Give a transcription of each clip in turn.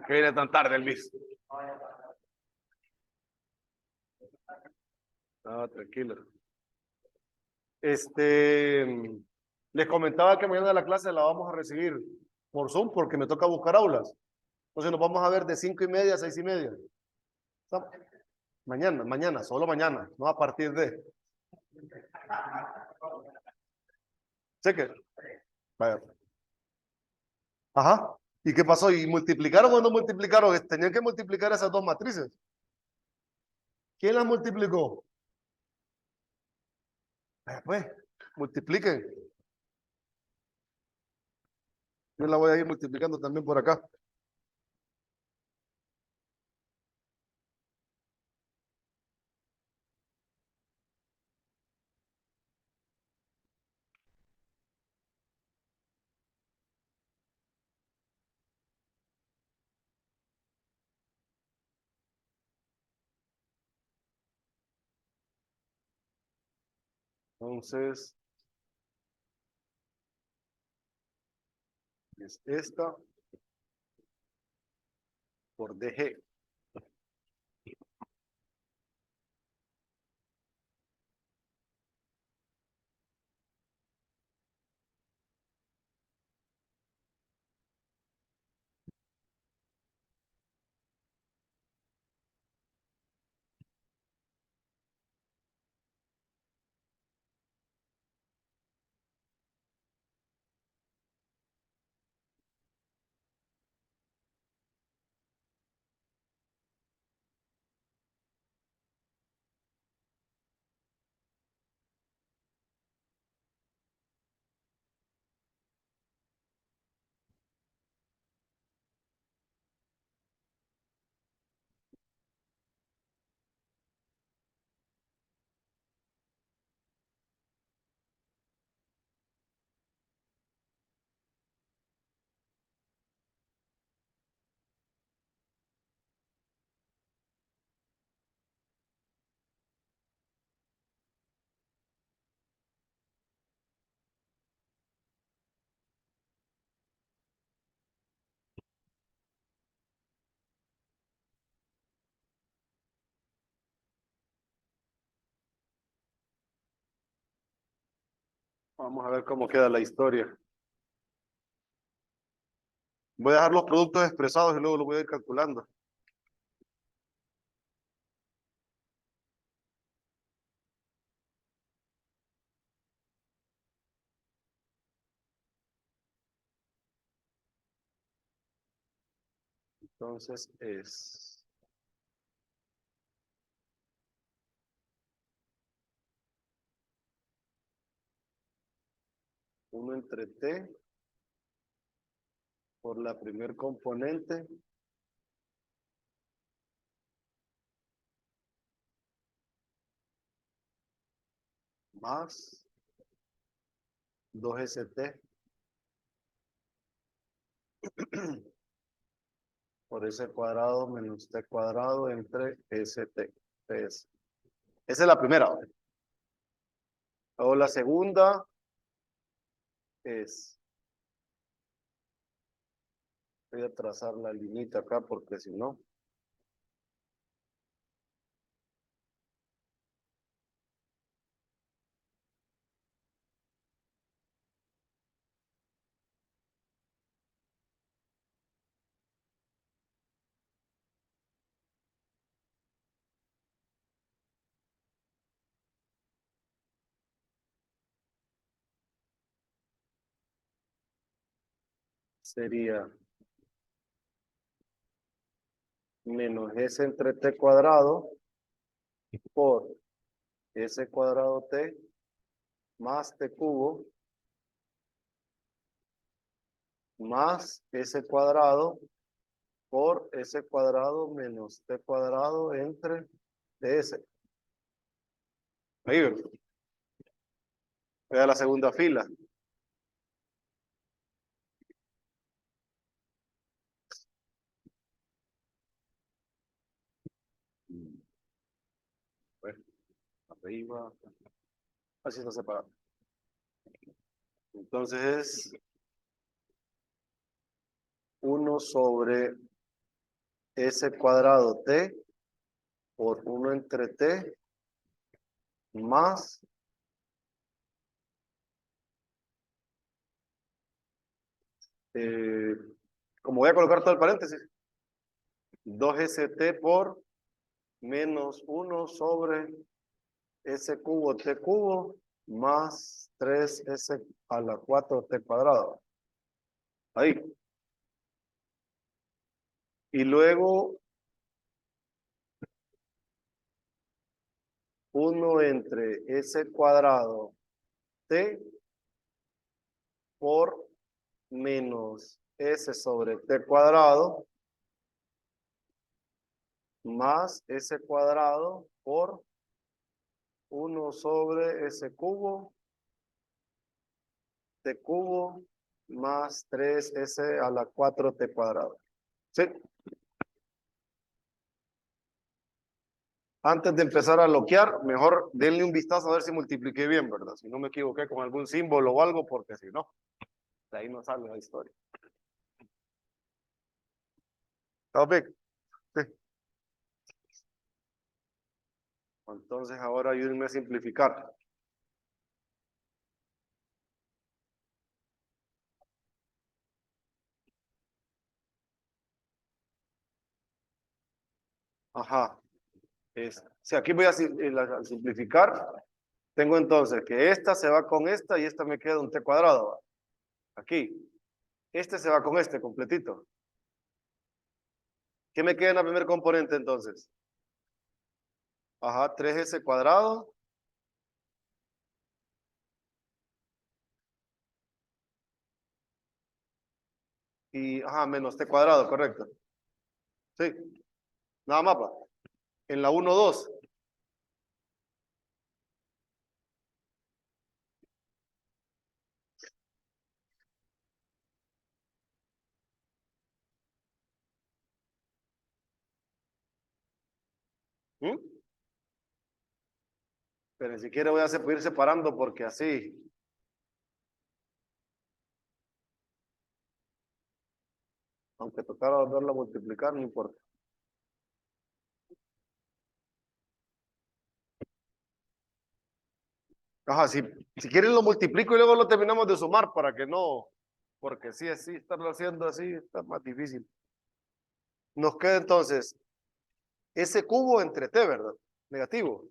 ¿Qué viene tan tarde el bis? No, tranquilo. Les comentaba que mañana la clase la vamos a recibir por Zoom porque me toca buscar aulas. Entonces nos vamos a ver de 5:30 a 6:30. ¿Está? Mañana, solo mañana, no a partir de. ¿Sé que? Vaya. Ajá. ¿Y qué pasó? ¿Y multiplicaron o no multiplicaron? Tenían que multiplicar esas dos matrices. ¿Quién las multiplicó? Pues, multipliquen. Yo la voy a ir multiplicando también por acá. Entonces, es esta por DG. Vamos a ver cómo queda la historia. Voy a dejar los productos expresados y luego los voy a ir calculando. Entonces es 1 entre T por la primer componente más 2ST por S cuadrado menos T cuadrado entre ST. Esa es la primera. Luego la segunda es, voy a trazar la linita acá porque si no, sería menos S entre T cuadrado por S cuadrado T más T cubo más S cuadrado por S cuadrado menos T cuadrado entre DS. Ahí ve a la segunda fila. Bueno, arriba. Así está separado. Entonces es 1 sobre S cuadrado T por 1 entre T más como voy a colocar todo el paréntesis, 2ST por menos 1 sobre S cubo T cubo más 3S a la 4T cuadrado. Ahí. Y luego 1 entre S cuadrado T por menos S sobre T cuadrado más S cuadrado por 1 sobre S cubo T cubo más 3S a la 4T cuadrado. ¿Sí? Antes de empezar a bloquear, mejor denle un vistazo a ver si multipliqué bien, ¿verdad? Si no me equivoqué con algún símbolo o algo, porque si no, de ahí no sale la historia. ¿Estamos bien? Sí. Entonces ahora ayúdenme a simplificar. Ajá. Si aquí voy a simplificar, tengo entonces que esta se va con esta y esta me queda un t cuadrado. ¿Va? Aquí. Este se va con este completito. ¿Qué me queda en la primer componente entonces? Ajá, 3s cuadrado. Y, ajá, menos t cuadrado, correcto. Sí, nada más, va. En la 1, 2. ¿Mm? Pero ni siquiera voy a ir separando porque así, aunque tocara volverlo a multiplicar, no importa. Ajá, si quieren lo multiplico y luego lo terminamos de sumar para que no, porque sí, así, estarlo haciendo así está más difícil. Nos queda entonces ese cubo entre t, ¿verdad? Negativo.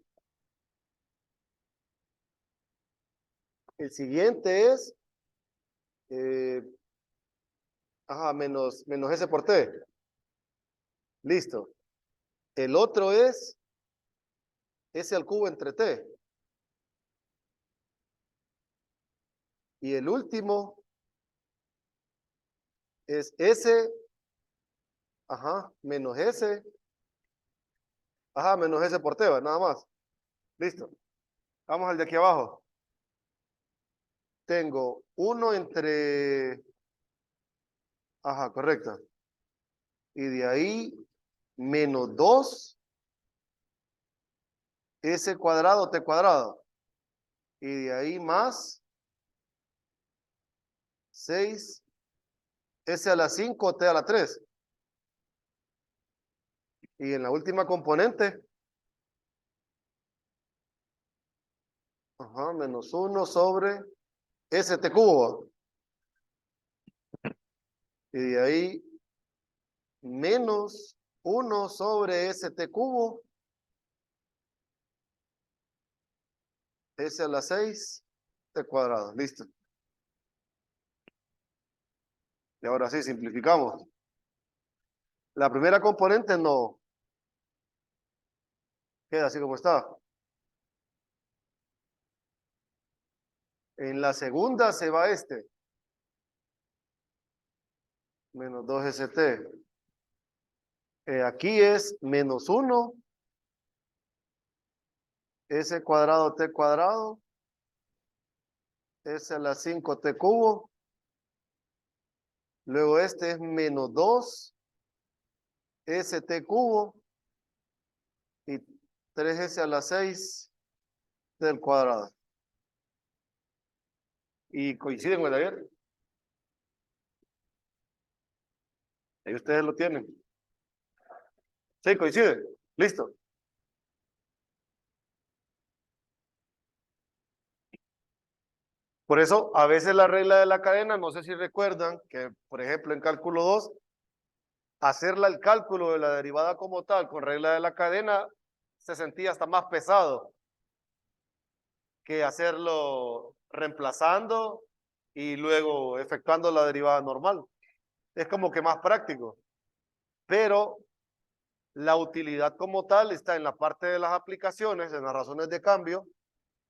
El siguiente es, eh, ajá, menos s por t. Listo. El otro es s al cubo entre t. Y el último es s, ajá, menos s, ajá, menos s por t, ¿va? Nada más. Listo. Vamos al de aquí abajo. Tengo 1 entre, ajá, correcto. Y de ahí menos 2 s cuadrado t cuadrado. Y de ahí más 6 s a la 5 t a la 3. Y en la última componente, ajá, menos 1 sobre st cubo. Y de ahí menos 1 sobre st cubo s a la 6 t cuadrado. Listo. Y ahora sí, simplificamos. La primera componente no queda así como está. En la segunda se va este. Menos 2st. Aquí es menos 1 s cuadrado t cuadrado s a la 5 t cubo. Luego este es menos 2 st cubo y 3s a la 6 del cuadrado. Y coinciden con el de ayer. Ahí ustedes lo tienen. ¿Sí? ¿Coincide? Listo. Por eso, a veces la regla de la cadena, no sé si recuerdan que, por ejemplo, en cálculo 2 hacerla el cálculo de la derivada como tal con regla de la cadena se sentía hasta más pesado que hacerlo reemplazando y luego efectuando la derivada normal. Es como que más práctico, pero la utilidad como tal está en la parte de las aplicaciones, en las razones de cambio,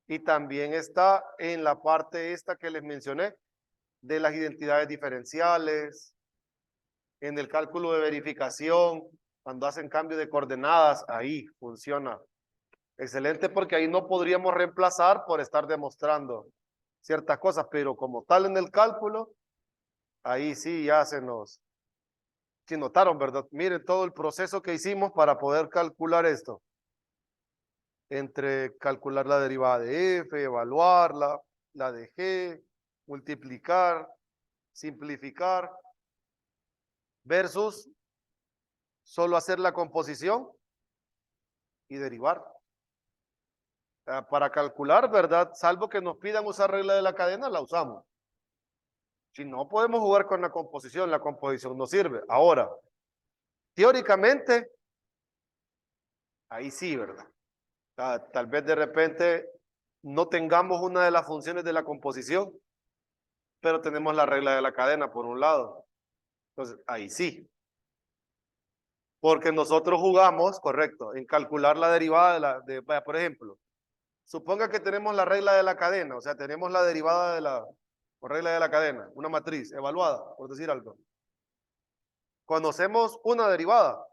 y también está en la parte esta que les mencioné, de las identidades diferenciales, en el cálculo de verificación, cuando hacen cambio de coordenadas, ahí funciona. Excelente, porque ahí no podríamos reemplazar por estar demostrando ciertas cosas, pero como tal en el cálculo, ahí sí ya sí notaron, ¿verdad? Miren todo el proceso que hicimos para poder calcular esto. Entre calcular la derivada de f, evaluarla, la de g, multiplicar, simplificar, versus solo hacer la composición y derivar. Para calcular, ¿verdad? Salvo que nos pidan usar regla de la cadena, la usamos. Si no, podemos jugar con la composición no sirve. Ahora, teóricamente, ahí sí, ¿verdad? Tal vez de repente no tengamos una de las funciones de la composición, pero tenemos la regla de la cadena por un lado. Entonces, ahí sí. Porque nosotros jugamos, correcto, en calcular la derivada vaya, por ejemplo, suponga que tenemos la regla de la cadena, o sea, tenemos la derivada o regla de la cadena, una matriz evaluada, por decir algo. Conocemos una derivada,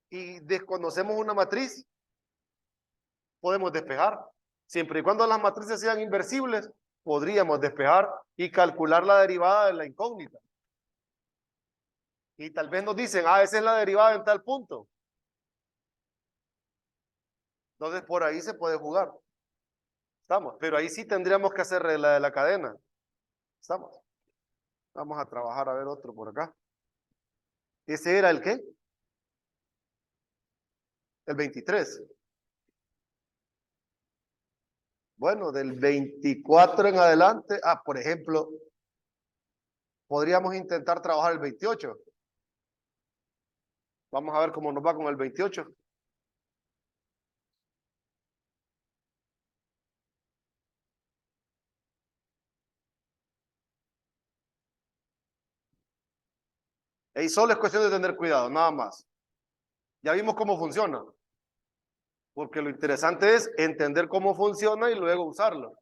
y desconocemos una matriz, podemos despejar. Siempre y cuando las matrices sean inversibles, podríamos despejar y calcular la derivada de la incógnita. Y tal vez nos dicen, esa es la derivada en tal punto. Entonces, por ahí se puede jugar. Estamos. Pero ahí sí tendríamos que hacer regla de la cadena. Estamos. Vamos a trabajar a ver otro por acá. ¿Ese era el qué? El 23. Bueno, del 24 en adelante, por ejemplo, podríamos intentar trabajar el 28. Vamos a ver cómo nos va con el 28. Y solo es cuestión de tener cuidado, nada más. Ya vimos cómo funciona. Porque lo interesante es entender cómo funciona y luego usarlo.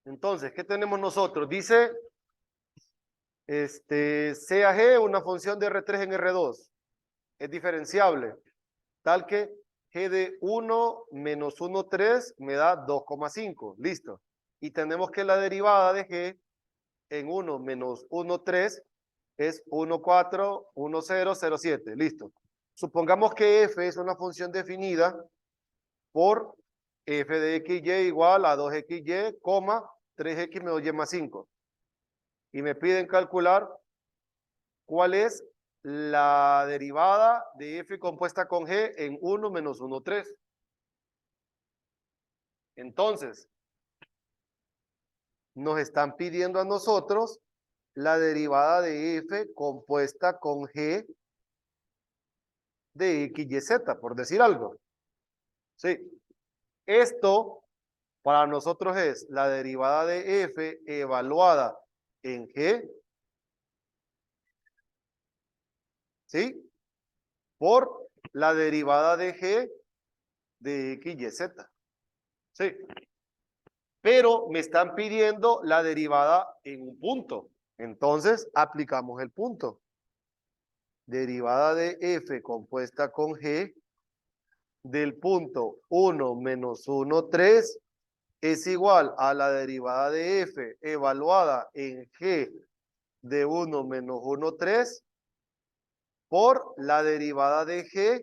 Entonces, ¿qué tenemos nosotros? Dice, C a G, una función de R3 en R2. Es diferenciable. Tal que G de 1 menos 1, 3 me da 2,5. Listo. Y tenemos que la derivada de G en 1 menos 1, 3 es 1, 4, 1, 0, 0, 7. Listo. Supongamos que F es una función definida por f de xy igual a 2xy, 3x menos y más 5. Y me piden calcular cuál es la derivada de f compuesta con g en 1 menos 1, 3. Entonces, nos están pidiendo a nosotros la derivada de f compuesta con g de x, y, z, por decir algo. Sí. Esto para nosotros es la derivada de f evaluada en g, ¿sí? Por la derivada de g de x, y, z. ¿Sí? Pero me están pidiendo la derivada en un punto. Entonces, aplicamos el punto. Derivada de f compuesta con g del punto 1 menos 1, 3 es igual a la derivada de f evaluada en g de 1 menos 1, 3 por la derivada de g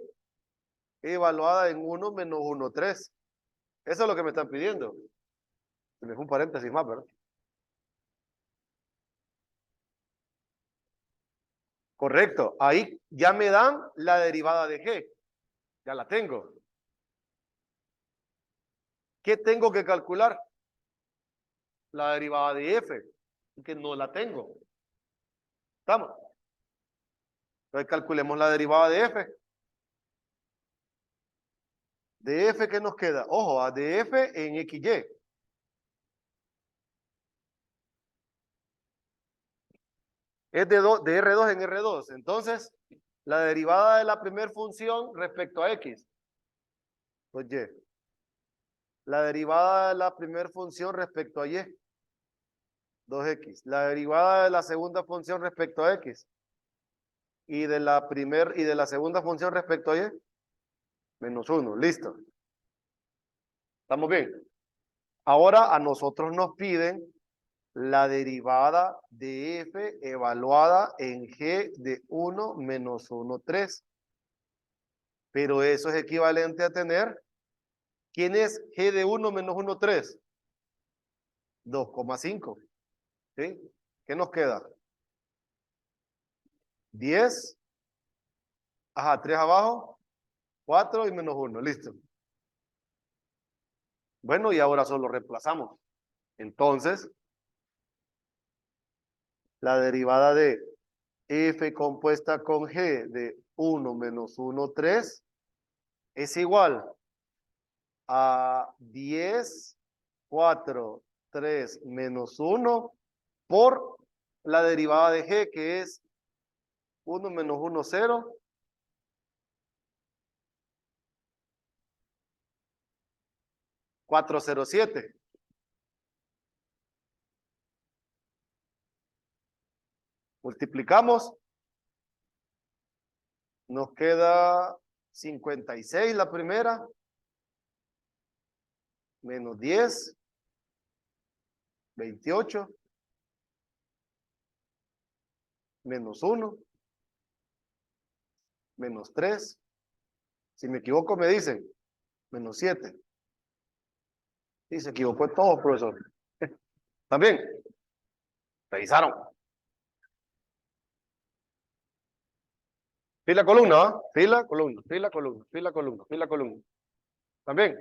evaluada en 1 menos 1, 3. Eso es lo que me están pidiendo. Se me fue un paréntesis más, ¿verdad? Correcto. Ahí ya me dan la derivada de G. Ya la tengo. ¿Qué tengo que calcular? La derivada de F, que no la tengo. ¿Estamos? Entonces calculemos la derivada de F. De F, ¿qué nos queda? Ojo, a de F en XY. Es de R2 en R2. Entonces, la derivada de la primera función respecto a X. Pues Y. La derivada de la primera función respecto a Y. 2X. La derivada de la segunda función respecto a X. Y de la segunda función respecto a Y. -1. Listo. ¿Estamos bien? Ahora a nosotros nos piden la derivada de F evaluada en G de 1 menos 1, 3. Pero eso es equivalente a tener, ¿quién es G de 1 menos 1, 3? 2,5. ¿Sí? ¿Qué nos queda? 10. Ajá, 3 abajo, 4 y menos 1. Listo. Bueno, y ahora solo reemplazamos. Entonces, la derivada de F compuesta con G de 1 menos 1, 3 es igual a 10, 4, 3 menos 1 por la derivada de G, que es 1 menos 1, 0. 407. Multiplicamos, nos queda 56 la primera, menos 10, 28, menos 1, menos 3. Si me equivoco me dicen, menos 7. Sí, se equivocó en todo, profesor. ¿También? Revisaron. Fila, columna, ¿va? Fila, columna, fila, columna, fila, columna, fila, columna. ¿También?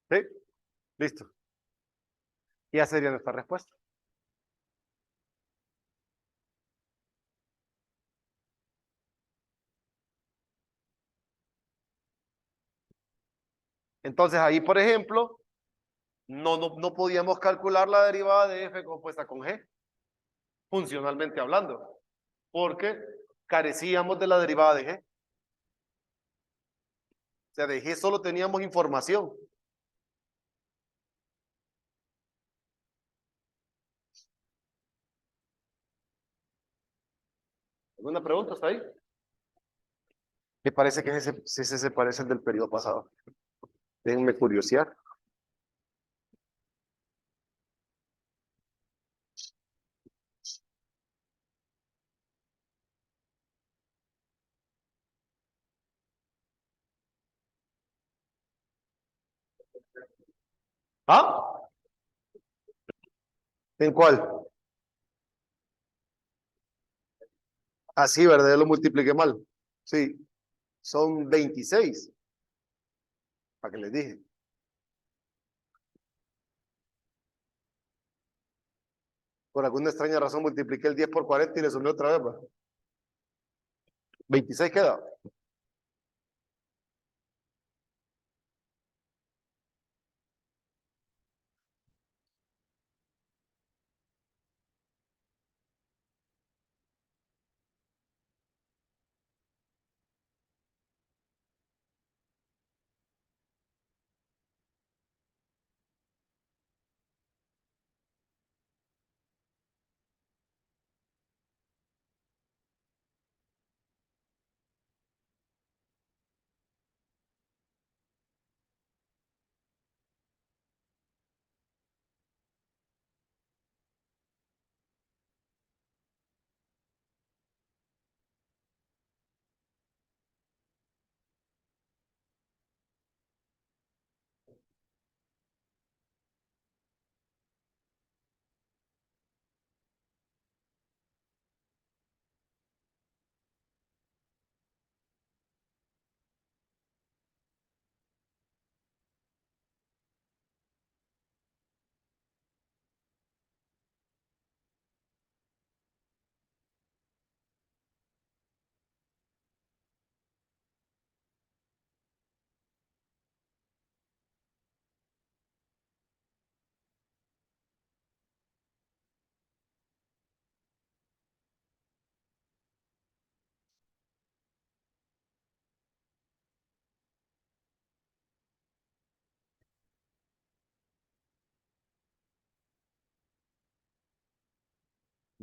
Sí, listo. Ya sería nuestra respuesta. Entonces ahí, por ejemplo, no podíamos calcular la derivada de F compuesta con G, funcionalmente hablando, porque carecíamos de la derivada de G. O sea, de G solo teníamos información. ¿Alguna pregunta hasta ahí? Me parece que ese se parece al del periodo pasado. Déjenme curiosear. ¿Ah? ¿En cuál? Ah, sí, ¿verdad? Yo lo multipliqué mal. Sí, son 26. Para que les dije. Por alguna extraña razón multipliqué el 10 por 40 y le sumé otra vez, ¿va? 26 queda.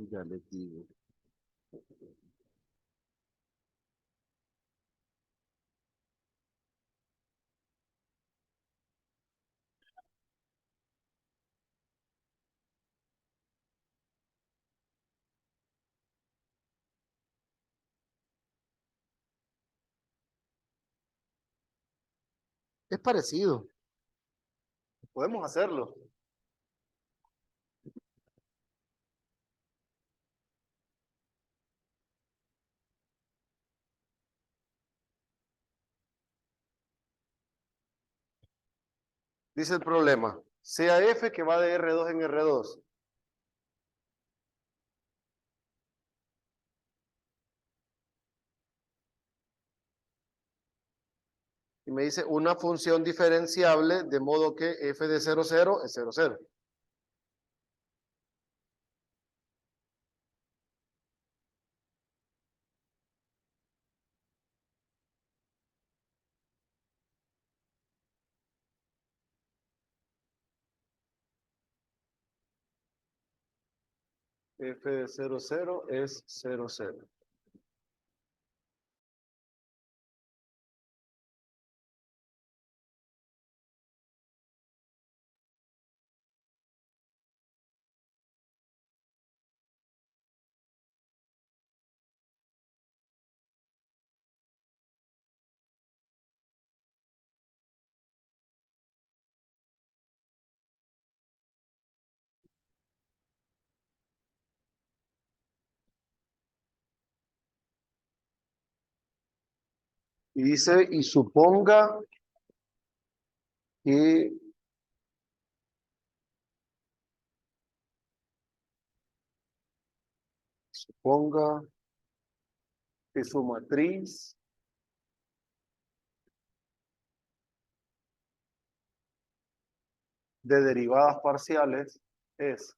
Ya les digo. Es parecido. Podemos hacerlo. Dice el problema. Sea F que va de R2 en R2. Y me dice una función diferenciable de modo que F de 0, 0 es 0, 0. F de 0, 0 es 0, 0. Y dice, y suponga que su matriz de derivadas parciales es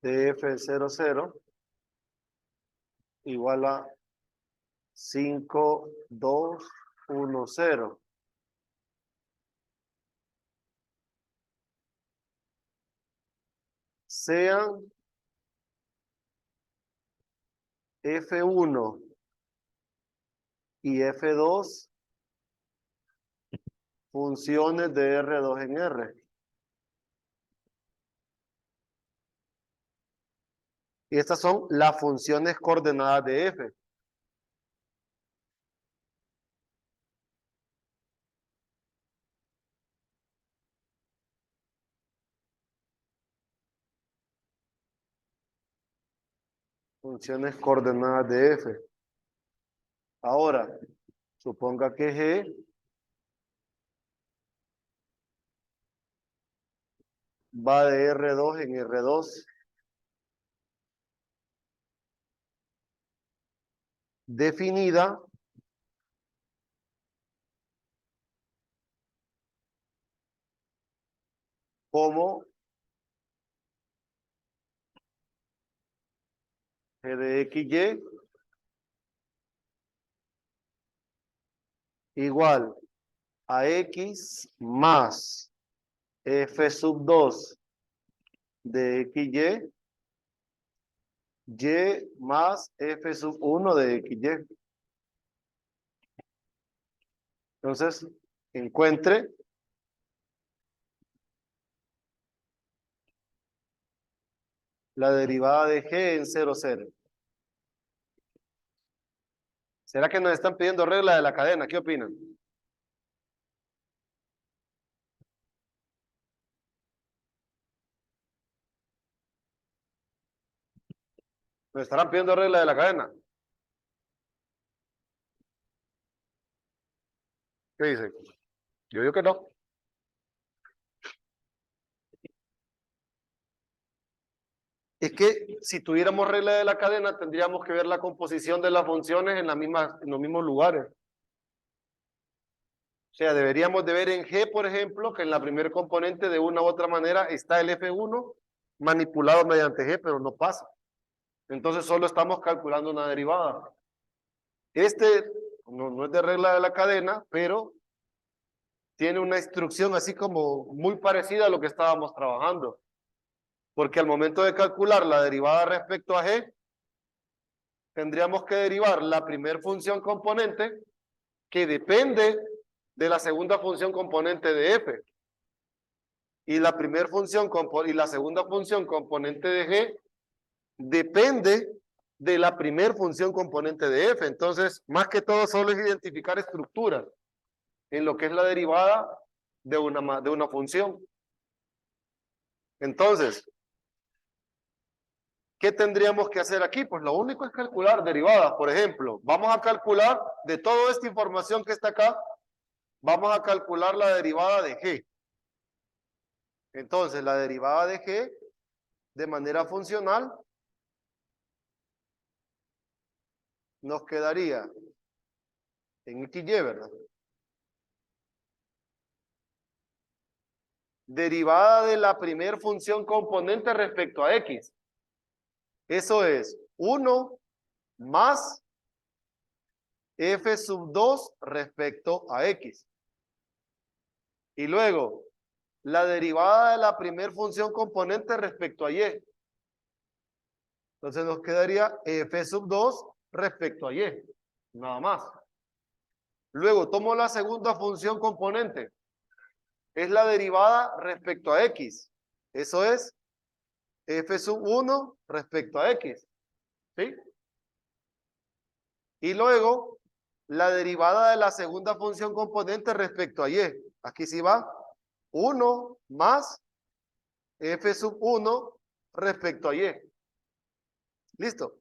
de F de 0, 0 igual a 5, 2, 1, 0. Sean F1 y F2 funciones de R2 en R. Y estas son las funciones coordenadas de F. Funciones coordenadas de F. Ahora, suponga que G va de R2 en R2. Definida como G de XY igual a X más F sub 2 de XY, Y más F sub 1 de XY. Entonces, encuentre la derivada de G en 0, 0. ¿Será que nos están pidiendo regla de la cadena? ¿Qué opinan? ¿Nos estarán pidiendo regla de la cadena? ¿Qué dicen? Yo digo que no. Es que si tuviéramos regla de la cadena, tendríamos que ver la composición de las funciones en los mismos lugares. O sea, deberíamos de ver en G, por ejemplo, que en la primer componente de una u otra manera está el F1 manipulado mediante G, pero no pasa. Entonces solo estamos calculando una derivada. Este no es de regla de la cadena, pero tiene una instrucción así como muy parecida a lo que estábamos trabajando. Porque al momento de calcular la derivada respecto a g, tendríamos que derivar la primer función componente que depende de la segunda función componente de f. Y la primera función y la segunda función componente de g depende de la primera función componente de f. Entonces, más que todo, solo es identificar estructuras en lo que es la derivada de una función. Entonces, ¿qué tendríamos que hacer aquí? Pues lo único es calcular derivadas. Por ejemplo, vamos a calcular de toda esta información que está acá, vamos a calcular la derivada de g. Entonces, la derivada de g de manera funcional nos quedaría en XY, ¿verdad? Derivada de la primera función componente respecto a x. Eso es 1 más f sub 2 respecto a x. Y luego, la derivada de la primera función componente respecto a y. Entonces nos quedaría f sub 2 respecto a y. Nada más. Luego tomo la segunda función componente. Es la derivada respecto a x. Eso es f sub 1 respecto a x. ¿Sí? Y luego la derivada de la segunda función componente respecto a y. Aquí sí va 1 más f sub 1 respecto a y. ¿Listo?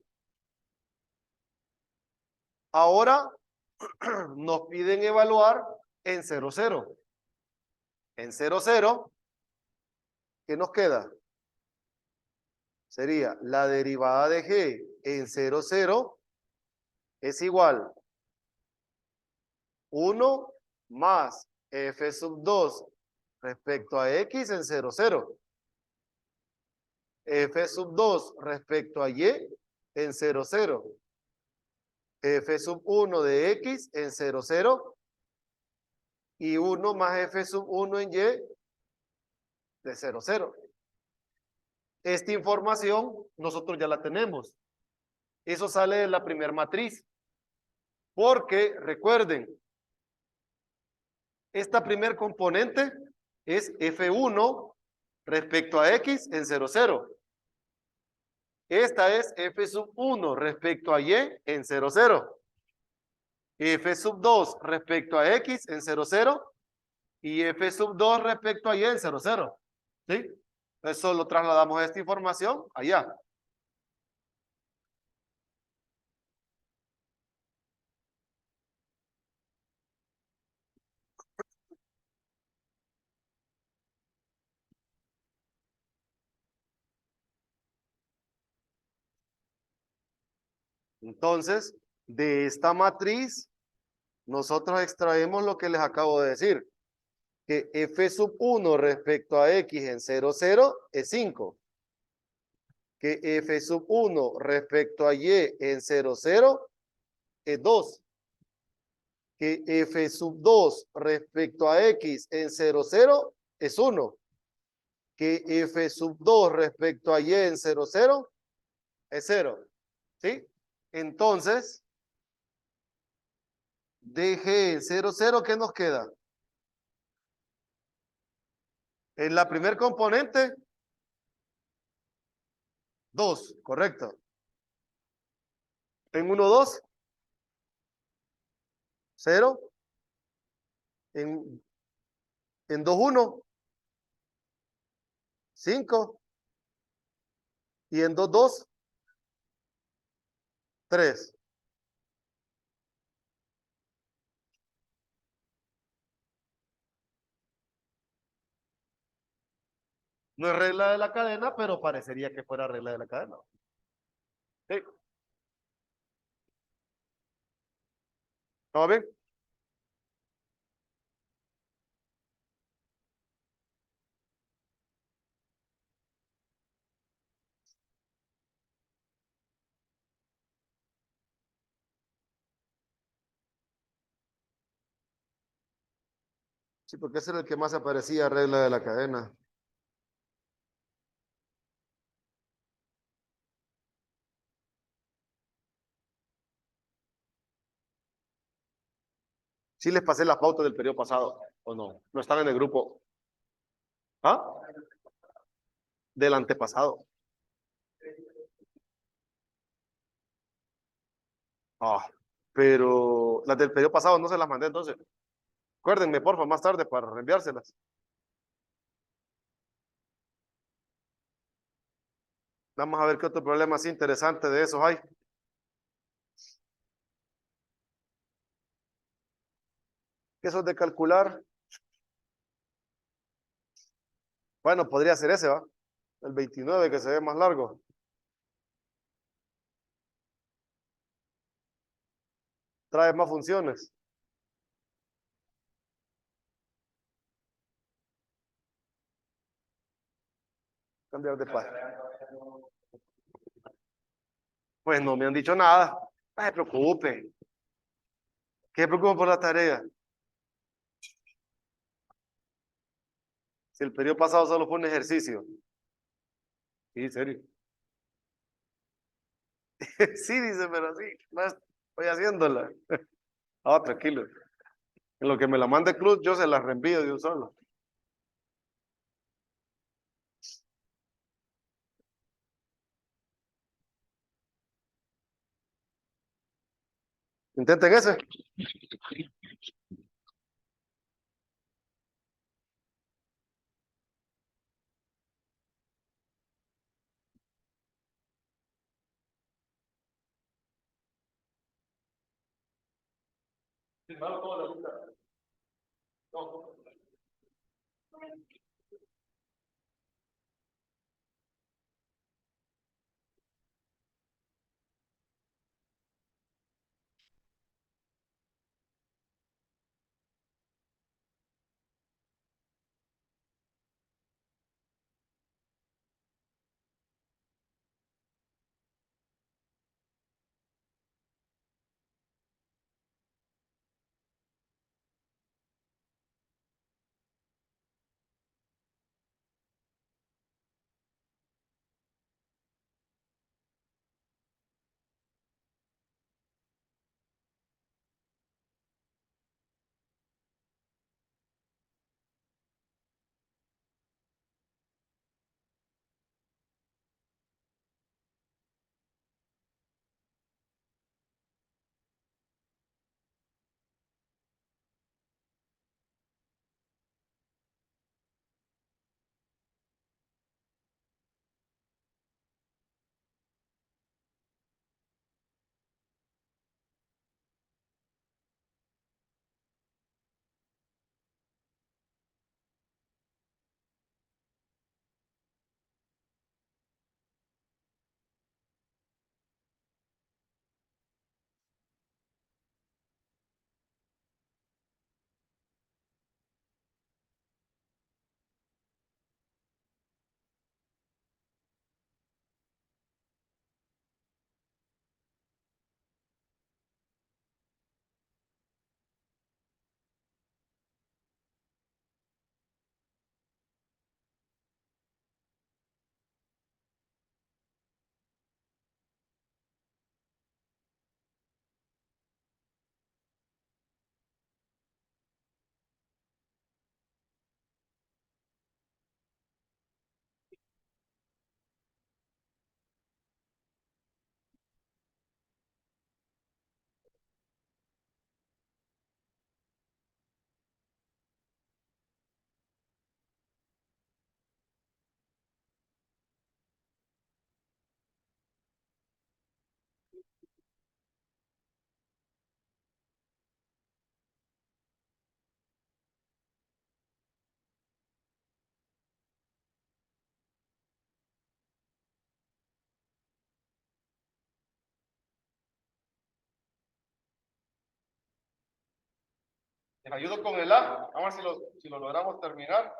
Ahora nos piden evaluar en 0, 0. En 0, 0, ¿qué nos queda? Sería la derivada de g en 0, 0 es igual 1 más f sub 2 respecto a x en 0, 0. F sub 2 respecto a y en 0, 0. F sub 1 de x en 0, 0. Y 1 más f sub 1 en y de 0, 0. Esta información nosotros ya la tenemos. Eso sale de la primera matriz. Porque, recuerden, esta primer componente es F1 respecto a X en 0, 0. Esta es F sub 1 respecto a Y en 0, 0. F sub 2 respecto a X en 0, 0. Y F sub 2 respecto a Y en 0, 0. ¿Sí? Eso lo trasladamos a esta información allá. Entonces, de esta matriz, nosotros extraemos lo que les acabo de decir, que f sub 1 respecto a x en 0, 0 es 5. Que f sub 1 respecto a y en 0, 0 es 2. Que f sub 2 respecto a x en 0, 0 es 1. Que f sub 2 respecto a y en 0, 0 es 0. ¿Sí? Entonces, de g en 0, 0, ¿qué nos queda? En la primer componente, 2, correcto. En 1, 2, 0. En 2, 1, 5. Y en 2, 2, 3. No es regla de la cadena, pero parecería que fuera regla de la cadena. ¿Sí? ¿Todo bien? Sí, porque ese era el que más aparecía, regla de la cadena. Sí les pasé las pautas del periodo pasado, ¿o no? No están en el grupo. ¿Ah? Del antepasado. Ah, pero las del periodo pasado no se las mandé entonces. Acuérdenme, porfa, más tarde para reenviárselas. Vamos a ver qué otro problema así interesante de esos hay. ¿Qué eso de calcular? Bueno, podría ser ese, ¿va? El 29 que se ve más largo. Trae más funciones. Cambiar de página. Pues no me han dicho nada. No se preocupe. ¿Qué se preocupa por la tarea? Si el periodo pasado solo fue un ejercicio. Sí, en serio. Sí, dice, pero sí, no estoy haciéndola. Ah, tranquilo. En lo que me la mande Cruz, yo se la reenvío de un solo. Intenten ese. Les ayudo con el A. Vamos a ver si lo logramos terminar.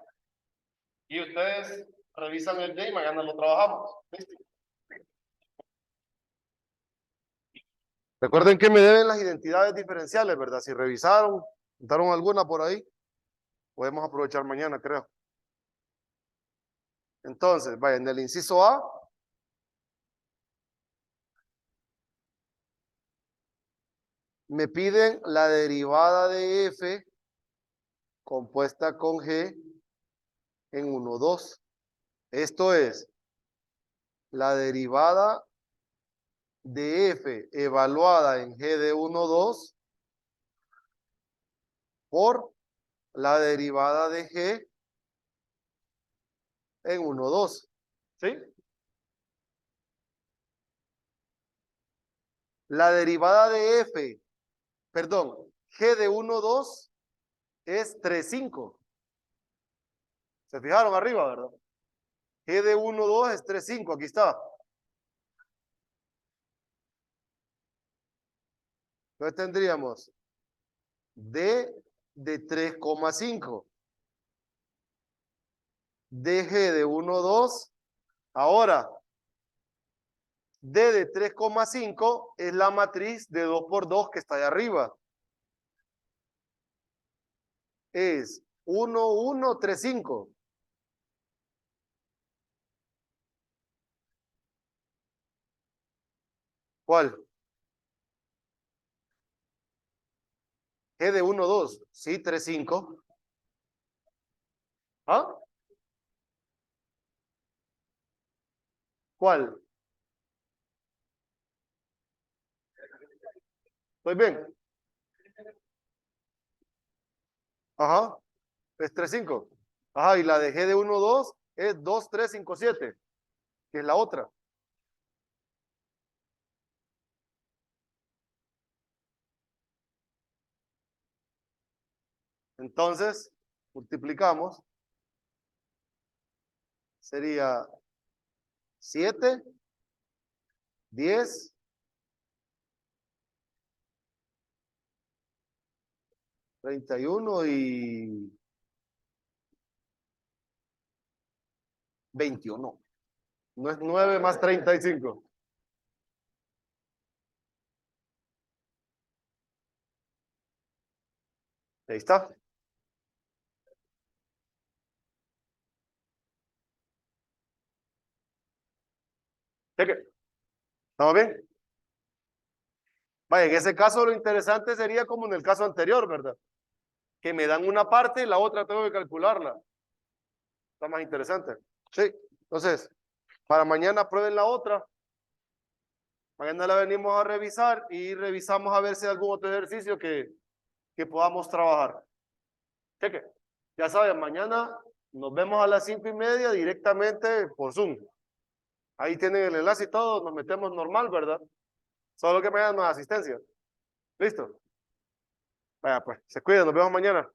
Y ustedes revisan el D y mañana lo trabajamos. ¿Listo? Recuerden que me deben las identidades diferenciales, ¿verdad? Si revisaron, daron alguna por ahí. Podemos aprovechar mañana, creo. Entonces, vaya, en el inciso A, me piden la derivada de f compuesta con g en 1, 2. Esto es la derivada de f evaluada en g de 1, 2 por la derivada de g en 1, 2. ¿Sí? La derivada de f, perdón, g de 1, 2 es 3, 5. ¿Se fijaron arriba, verdad? G de 1, 2 es 3, 5. Aquí está. Entonces tendríamos D de 3,5. DG de 1, 2. Ahora, D de 3,5 es la matriz de 2 por 2 que está ahí arriba. Es 1, 1, 3, 5. ¿Cuál? G de 1, 2. Sí, 3, 5. ¿Ah? ¿Cuál? ¿Estoy bien? Ajá. Es 3, 5. Ajá, y la de G de 1, 2 es 2, 3, 5, 7, que es la otra. Entonces, multiplicamos. Sería 7, 10, 31 y 21. No es 9 más 35. Ahí está. Cheque. ¿Estamos bien? Vaya, en ese caso lo interesante sería como en el caso anterior, ¿verdad? Que me dan una parte y la otra tengo que calcularla. Está más interesante. Sí. Entonces, para mañana prueben la otra. Mañana la venimos a revisar y revisamos a ver si hay algún otro ejercicio que podamos trabajar. Cheque. Ya saben, mañana nos vemos a las 5:30 directamente por Zoom. Ahí tienen el enlace y todo, nos metemos normal, ¿verdad? Solo que me dan más asistencia. ¿Listo? Vaya, pues, se cuidan, nos vemos mañana.